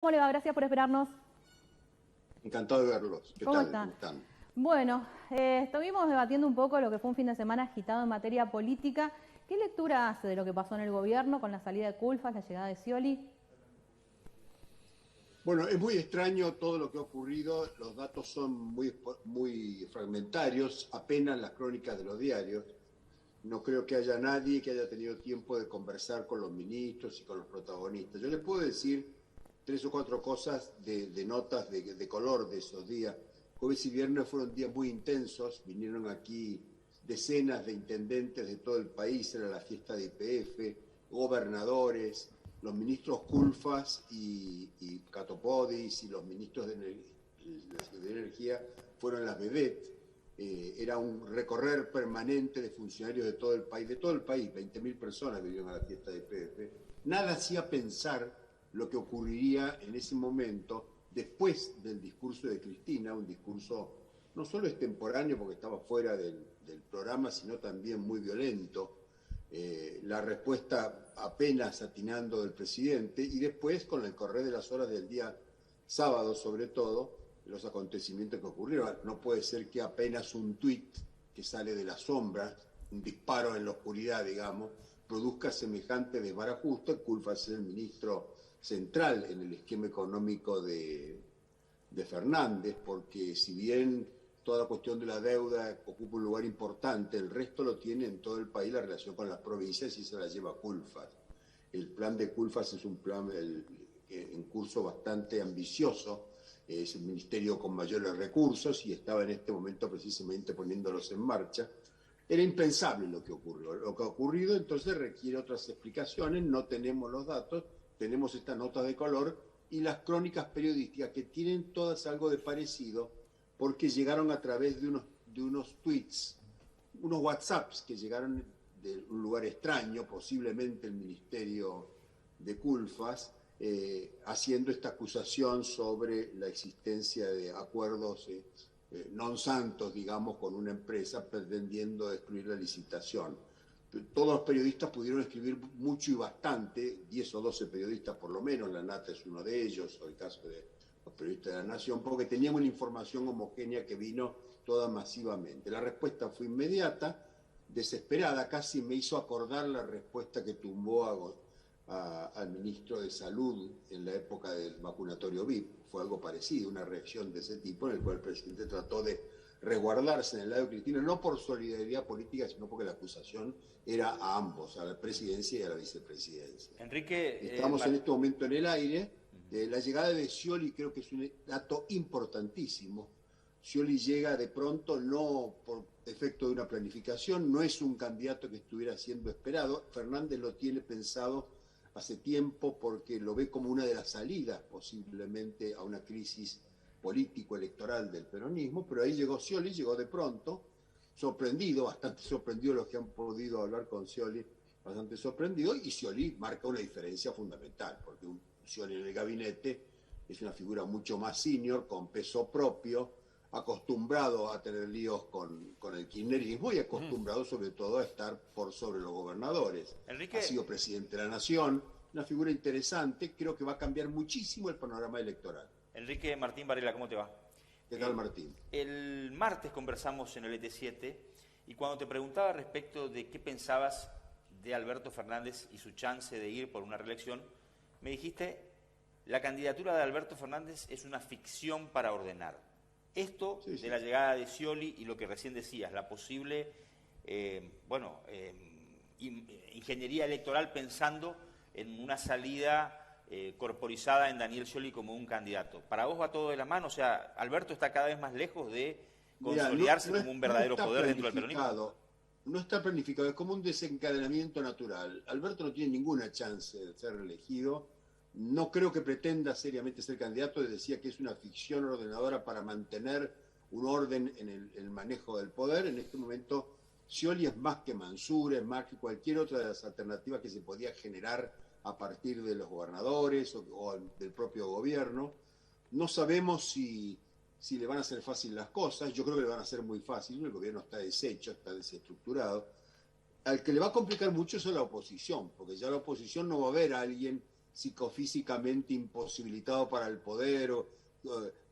¿Cómo le va? Gracias por esperarnos. Encantado de verlos. ¿Qué ¿Cómo tal? está? ¿Cómo están? Bueno, estuvimos debatiendo un poco lo que fue un fin de semana agitado en materia política. ¿Qué lectura hace de lo que pasó en el gobierno con la salida de Culfas, la llegada de Scioli? Bueno, es muy extraño todo lo que ha ocurrido. Los datos son muy fragmentarios, apenas las crónicas de los diarios. No creo que haya nadie que haya tenido tiempo de conversar con los ministros y con los protagonistas. Yo les puedo decir tres o cuatro cosas de notas de color de esos días. Jueves y viernes fueron días muy intensos. Vinieron aquí decenas de intendentes de todo el país, era la fiesta de IPF, gobernadores, los ministros Culfas y Catopodis y los ministros de Energía fueron las vedette. Era un recorrer permanente de funcionarios de todo el país, 20.000 personas vinieron a la fiesta de IPF. Nada hacía pensar lo que ocurriría en ese momento después del discurso de Cristina, un discurso no solo extemporáneo porque estaba fuera del programa, sino también muy violento. La respuesta apenas atinando del presidente y después con el correr de las horas del día sábado sobre todo, los acontecimientos que ocurrieron. No puede ser que apenas un tuit que sale de las sombras, un disparo en la oscuridad, digamos, produzca semejante desbarajuste. Culfas es el ministro central en el esquema económico de Fernández, porque si bien toda la cuestión de la deuda ocupa un lugar importante, el resto lo tiene en todo el país la relación con las provincias y se la lleva Culfas. El plan de Culfas es un plan en curso bastante ambicioso, es el ministerio con mayores recursos y estaba en este momento precisamente poniéndolos en marcha. Era impensable lo que ocurrió. Lo que ha ocurrido entonces requiere otras explicaciones, no tenemos los datos, tenemos estas notas de color y las crónicas periodísticas que tienen todas algo de parecido porque llegaron a través de unos tweets, unos WhatsApps que llegaron de un lugar extraño, posiblemente el ministerio de Culfas, haciendo esta acusación sobre la existencia de acuerdos non santos, digamos, con una empresa pretendiendo destruir la licitación. Todos los periodistas pudieron escribir mucho y bastante, 10 o 12 periodistas por lo menos, La Nata es uno de ellos, o el caso de los periodistas de La Nación, porque teníamos una información homogénea que vino toda masivamente. La respuesta fue inmediata, desesperada, casi me hizo acordar la respuesta que tumbó al ministro de Salud en la época del vacunatorio VIP. Fue algo parecido, una reacción de ese tipo en el cual el presidente trató de resguardarse en el lado de Cristina, no por solidaridad política, sino porque la acusación era a ambos, a la presidencia y a la vicepresidencia. Enrique, Estamos en este momento en el aire. La llegada de Scioli creo que es un dato importantísimo. Scioli llega de pronto no por efecto de una planificación, no es un candidato que estuviera siendo esperado. Fernández lo tiene pensado hace tiempo porque lo ve como una de las salidas posiblemente a una crisis político-electoral del peronismo, pero ahí llegó Scioli, llegó de pronto, sorprendido, bastante sorprendido los que han podido hablar con Scioli, bastante sorprendido, y Scioli marca una diferencia fundamental, porque un Scioli en el gabinete es una figura mucho más senior, con peso propio, acostumbrado a tener líos con el kirchnerismo y acostumbrado sobre todo a estar por sobre los gobernadores. Enrique, Ha sido presidente de la Nación, una figura interesante, creo que va a cambiar muchísimo el panorama electoral. Enrique Martín Varela, ¿cómo te va? ¿Qué tal, Martín? El martes conversamos en el ET7 y cuando te preguntaba respecto de qué pensabas de Alberto Fernández y su chance de ir por una reelección, me dijiste, la candidatura de Alberto Fernández es una ficción para ordenar. Esto Sí, sí. de la llegada de Scioli y lo que recién decías, la posible, ingeniería electoral pensando en una salida corporizada en Daniel Scioli como un candidato. ¿Para vos va todo de la mano? O sea, Alberto está cada vez más lejos de consolidarse como un verdadero poder dentro del peronismo. No está planificado, es como un desencadenamiento natural. Alberto no tiene ninguna chance de ser reelegido. No creo que pretenda seriamente ser candidato. Decía que es una ficción ordenadora para mantener un orden en el manejo del poder. En este momento, Scioli es más que Mansur, es más que cualquier otra de las alternativas que se podía generar a partir de los gobernadores o del propio gobierno. No sabemos si le van a hacer fácil las cosas. Yo creo que le van a hacer muy fácil. El gobierno está deshecho, está desestructurado. Al que le va a complicar mucho es a la oposición, porque ya la oposición no va a ver a alguien psicofísicamente imposibilitado para el poder, o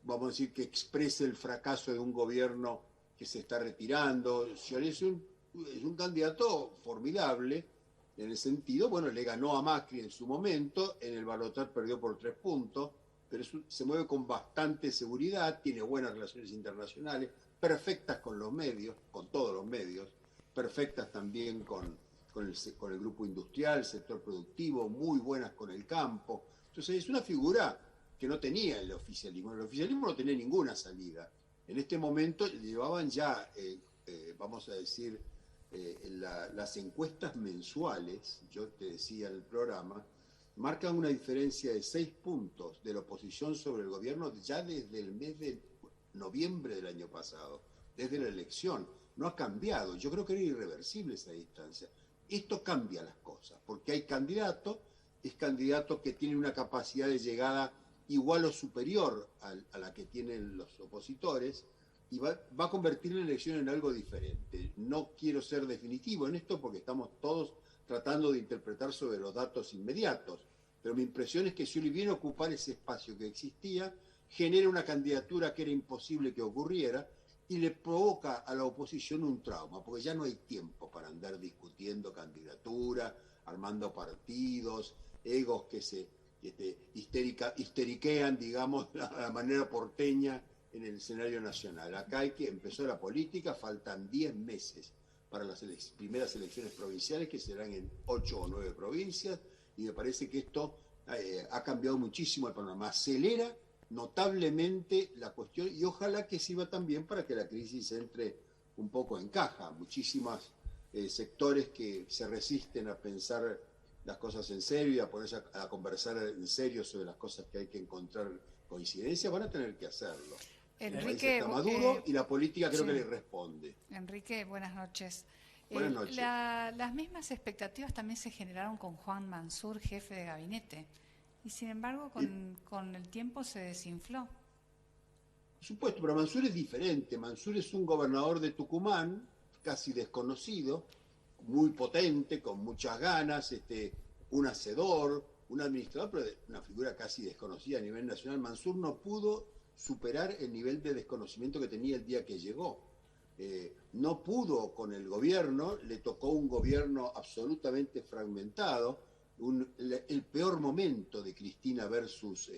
vamos a decir que exprese el fracaso de un gobierno que se está retirando. Scioli es un candidato formidable en el sentido, bueno, le ganó a Macri en su momento, en el balotaje perdió por 3 puntos, pero se mueve con bastante seguridad, tiene buenas relaciones internacionales, perfectas con los medios, con todos los medios, perfectas también con el grupo industrial, el sector productivo, muy buenas con el campo. Entonces es una figura que no tenía el oficialismo. El oficialismo no tenía ninguna salida. En este momento llevaban ya, vamos a decir, las encuestas mensuales, yo te decía en el programa, marcan una diferencia de 6 puntos de la oposición sobre el gobierno ya desde el mes de noviembre del año pasado, desde la elección. No ha cambiado. Yo creo que era irreversible esa distancia. Esto cambia las cosas, porque hay candidatos, es candidato que tiene una capacidad de llegada igual o superior a la que tienen los opositores, y va a convertir la elección en algo diferente. No quiero ser definitivo en esto porque estamos todos tratando de interpretar sobre los datos inmediatos, pero mi impresión es que Scioli viene a ocupar ese espacio que existía, genera una candidatura que era imposible que ocurriera y le provoca a la oposición un trauma, porque ya no hay tiempo para andar discutiendo candidatura, armando partidos, egos que se histeriquean, digamos, a la manera porteña en el escenario nacional. Acá empezó la política, faltan 10 meses para las primeras elecciones provinciales, que serán en 8 o 9 provincias, y me parece que esto ha cambiado muchísimo el panorama, acelera notablemente la cuestión, y ojalá que sirva también para que la crisis entre un poco en caja. Muchísimos sectores que se resisten a pensar las cosas en serio y a ponerse a conversar en serio sobre las cosas que hay que encontrar coincidencias, van a tener que hacerlo. Enrique, está maduro y la política creo que le responde. Enrique, buenas noches. Buenas noches. Las mismas expectativas también se generaron con Juan Mansur, jefe de gabinete, y sin embargo con el tiempo se desinfló. Por supuesto, pero Mansur es diferente. Mansur es un gobernador de Tucumán, casi desconocido, muy potente, con muchas ganas, un hacedor, un administrador, pero una figura casi desconocida a nivel nacional. Mansur no pudo superar el nivel de desconocimiento que tenía el día que llegó. No pudo con el gobierno, le tocó un gobierno absolutamente fragmentado, el peor momento de Cristina versus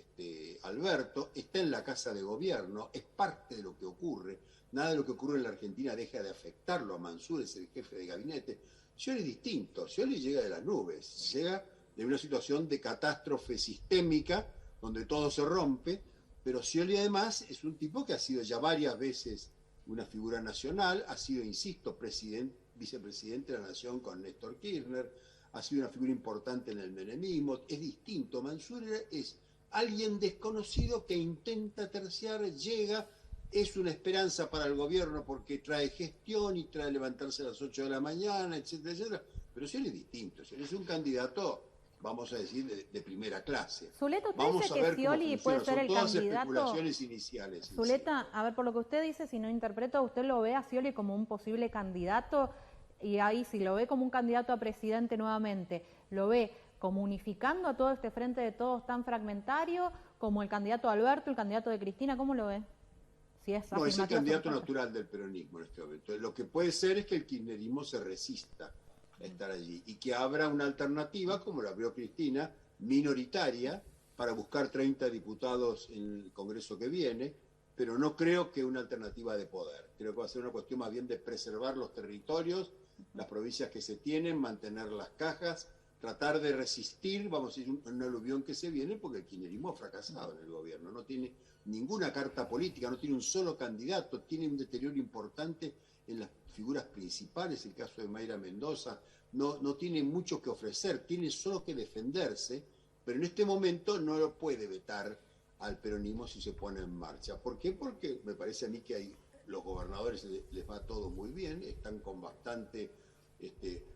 Alberto está en la Casa de Gobierno, es parte de lo que ocurre. Nada de lo que ocurre en la Argentina deja de afectarlo a Mansur, es el jefe de gabinete. Scioli es distinto, Scioli llega de las nubes, llega de una situación de catástrofe sistémica donde todo se rompe, pero Scioli además es un tipo que ha sido ya varias veces una figura nacional, ha sido, insisto, vicepresidente de la Nación con Néstor Kirchner, ha sido una figura importante en el menemismo, es distinto. Mansur es alguien desconocido que intenta terciar, llega, es una esperanza para el gobierno porque trae gestión y trae levantarse a las 8 de la mañana, etcétera, etcétera, pero Scioli es distinto, Scioli es un candidato, vamos a decir, de primera clase. Zuleta, ¿usted vamos dice a ver que Scioli puede ser el todas candidato? Especulaciones iniciales. Zuleta, a ver, por lo que usted dice, si no interpreto, ¿usted lo ve a Scioli como un posible candidato? Y ahí, si lo ve como un candidato a presidente nuevamente, ¿lo ve como unificando a todo este frente de todos tan fragmentario, como el candidato Alberto, el candidato de Cristina? ¿Cómo lo ve? Si es no, es el candidato natural del peronismo en este momento. Lo que puede ser es que el kirchnerismo se resista a estar allí y que abra una alternativa, como la abrió Cristina, minoritaria, para buscar 30 diputados en el Congreso que viene, pero no creo que una alternativa de poder. Creo que va a ser una cuestión más bien de preservar los territorios, las provincias que se tienen, mantener las cajas, tratar de resistir, vamos a decir, un aluvión que se viene, porque el kirchnerismo ha fracasado en el gobierno, no tiene ninguna carta política, no tiene un solo candidato, tiene un deterioro importante en las figuras principales, el caso de Mayra Mendoza, no tiene mucho que ofrecer, tiene solo que defenderse, pero en este momento no lo puede vetar al peronismo si se pone en marcha. ¿Por qué? Porque me parece a mí que los gobernadores les va todo muy bien, están con bastante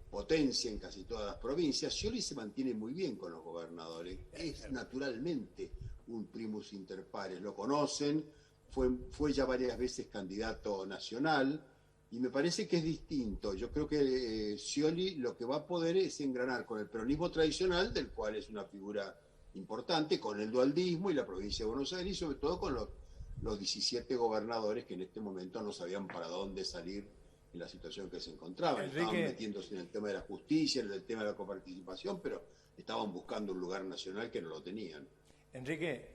potencia en casi todas las provincias. Scioli se mantiene muy bien con los gobernadores, es naturalmente un primus inter pares, lo conocen, fue ya varias veces candidato nacional, y me parece que es distinto. Yo creo que Scioli lo que va a poder es engranar con el peronismo tradicional, del cual es una figura importante con el dualdismo y la provincia de Buenos Aires, y sobre todo con los 17 gobernadores que en este momento no sabían para dónde salir en la situación que se encontraban. Estaban metiéndose en el tema de la justicia, en el tema de la coparticipación, pero estaban buscando un lugar nacional que no lo tenían. Enrique,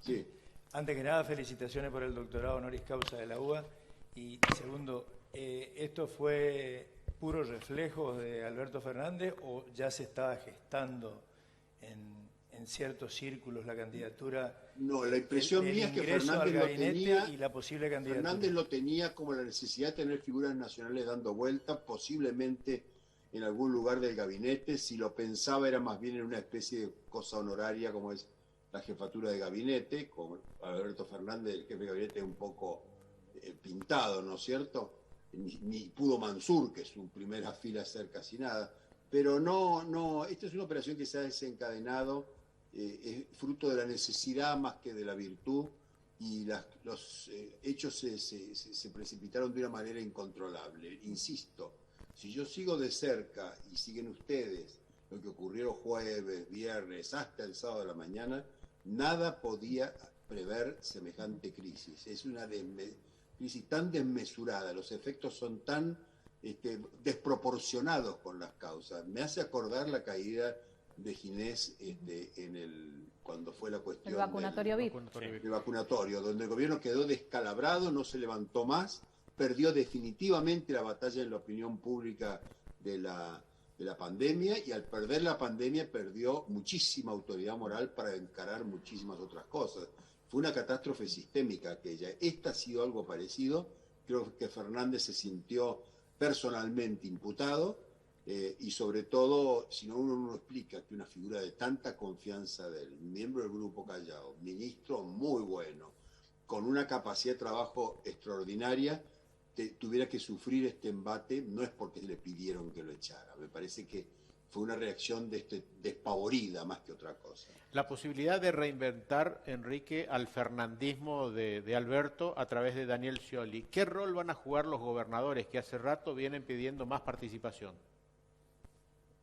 sí. Antes que nada, felicitaciones por el doctorado honoris causa de la UBA. Y segundo, ¿esto fue puro reflejo de Alberto Fernández o ya se estaba gestando en ciertos círculos la candidatura? No, la impresión mía es que Fernández lo tenía, y la posible candidatura. Fernández lo tenía como la necesidad de tener figuras nacionales dando vuelta, posiblemente en algún lugar del gabinete. Si lo pensaba era más bien en una especie de cosa honoraria como es la jefatura de gabinete, con Alberto Fernández, el jefe de gabinete, un poco pintado, ¿no es cierto? Ni pudo Mansur, que es su primera fila, hacer casi nada. Pero no, esta es una operación que se ha desencadenado, es fruto de la necesidad más que de la virtud, y los hechos se precipitaron de una manera incontrolable. Insisto, si yo sigo de cerca y siguen ustedes lo que ocurrió jueves, viernes, hasta el sábado de la mañana, nada podía prever semejante crisis. Es una crisis tan desmesurada, los efectos son tan desproporcionados con las causas. Me hace acordar la caída de Ginés cuando fue la cuestión el vacunatorio VIP. El vacunatorio, donde el gobierno quedó descalabrado, no se levantó más, perdió definitivamente la batalla en la opinión pública de la pandemia, y al perder la pandemia perdió muchísima autoridad moral para encarar muchísimas otras cosas. Fue una catástrofe sistémica aquella. Esta ha sido algo parecido. Creo que Fernández se sintió personalmente imputado, y sobre todo, si no, uno no explica que una figura de tanta confianza del miembro del Grupo Callao, ministro muy bueno, con una capacidad de trabajo extraordinaria, tuviera que sufrir este embate. No es porque le pidieron que lo echara. Me parece que fue una reacción despavorida más que otra cosa. La posibilidad de reinventar, Enrique, al fernandismo de Alberto a través de Daniel Scioli. ¿Qué rol van a jugar los gobernadores que hace rato vienen pidiendo más participación?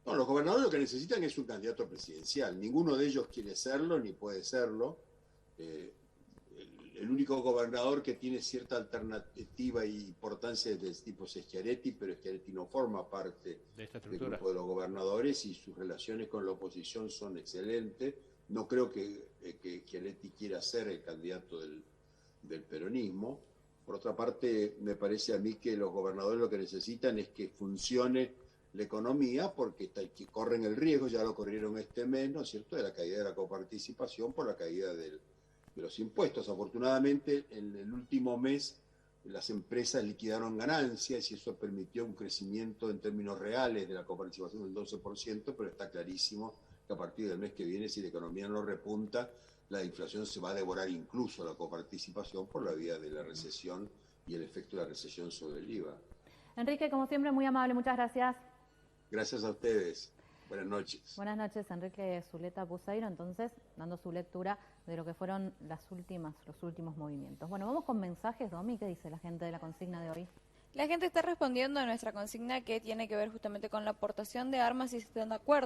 No, los gobernadores lo que necesitan es un candidato presidencial. Ninguno de ellos quiere serlo ni puede serlo. El único gobernador que tiene cierta alternativa e importancia de tipo es Schiaretti, pero Schiaretti no forma parte del grupo de los gobernadores y sus relaciones con la oposición son excelentes. No creo que Schiaretti quiera ser el candidato del peronismo. Por otra parte, me parece a mí que los gobernadores lo que necesitan es que funcione la economía, porque corren el riesgo, ya lo corrieron este mes, ¿no es cierto?, de la caída de la coparticipación por la caída de los impuestos. Afortunadamente, en el último mes las empresas liquidaron ganancias y eso permitió un crecimiento en términos reales de la coparticipación del 12%, pero está clarísimo que a partir del mes que viene, si la economía no repunta, la inflación se va a devorar incluso la coparticipación por la vía de la recesión y el efecto de la recesión sobre el IVA. Enrique, como siempre, muy amable, muchas gracias. Gracias a ustedes. Buenas noches. Buenas noches, Enrique Zuleta Puseiro, entonces, dando su lectura de lo que fueron los últimos movimientos. Bueno, vamos con mensajes, Domi, ¿qué dice la gente de la consigna de hoy? La gente está respondiendo a nuestra consigna, que tiene que ver justamente con la aportación de armas, y si están de acuerdo